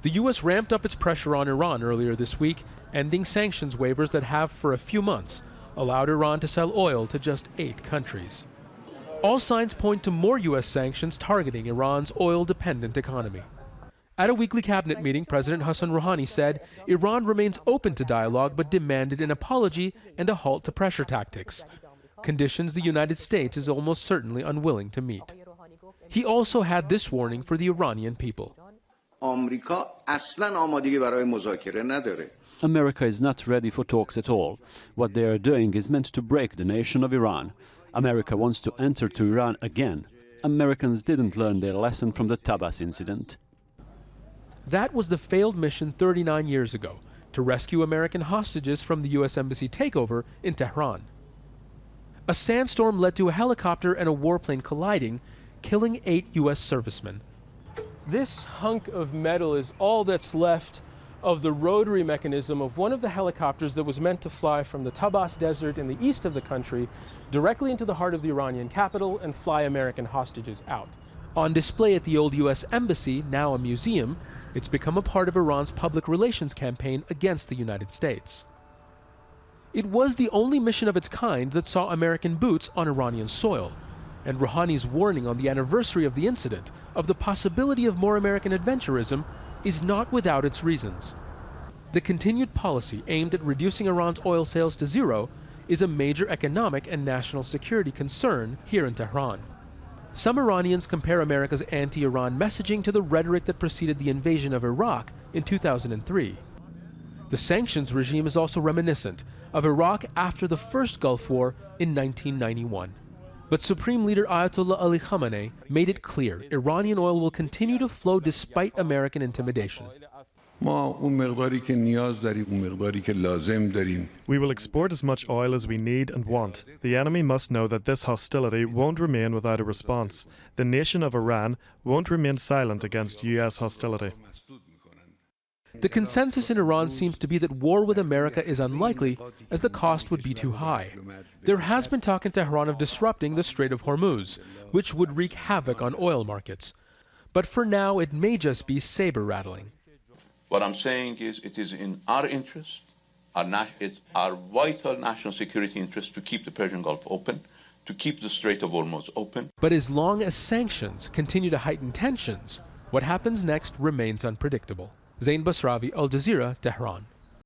The U.S. ramped up its pressure on Iran earlier this week, ending sanctions waivers that have, for a few months, allowed Iran to sell oil to just 8 countries. All signs point to more U.S. sanctions targeting Iran's oil-dependent economy. At a weekly cabinet meeting, President Hassan Rouhani said Iran remains open to dialogue but demanded an apology and a halt to pressure tactics, conditions the United States is almost certainly unwilling to meet. He also had this warning for the Iranian people. America is not ready for talks at all. What they are doing is meant to break the nation of Iran. America wants to enter to Iran again. Americans didn't learn their lesson from the Tabbas incident. That was the failed mission 39 years ago to rescue American hostages from the U.S. Embassy takeover in Tehran. A sandstorm led to a helicopter and a warplane colliding, killing 8 U.S. servicemen. This hunk of metal is all that's left of the rotary mechanism of one of the helicopters that was meant to fly from the Tabbas Desert in the east of the country directly into the heart of the Iranian capital and fly American hostages out. On display at the old U.S. Embassy, now a museum, it's become a part of Iran's public relations campaign against the United States. It was the only mission of its kind that saw American boots on Iranian soil, and Rouhani's warning on the anniversary of the incident of the possibility of more American adventurism is not without its reasons. The continued policy aimed at reducing Iran's oil sales to zero is a major economic and national security concern here in Tehran. Some Iranians compare America's anti-Iran messaging to the rhetoric that preceded the invasion of Iraq in 2003. The sanctions regime is also reminiscent of Iraq after the first Gulf War in 1991. But Supreme Leader Ayatollah Ali Khamenei made it clear Iranian oil will continue to flow despite American intimidation. We will export as much oil as we need and want. The enemy must know that this hostility won't remain without a response. The nation of Iran won't remain silent against U.S. hostility. The consensus in Iran seems to be that war with America is unlikely, as the cost would be too high. There has been talk in Tehran of disrupting the Strait of Hormuz, which would wreak havoc on oil markets. But for now, it may just be saber-rattling. What I'm saying is it is in our interest, it's our vital national security interest to keep the Persian Gulf open, to keep the Strait of Hormuz open. But as long as sanctions continue to heighten tensions, what happens next remains unpredictable. Zein, Basravi, Al Jazeera, Tehran.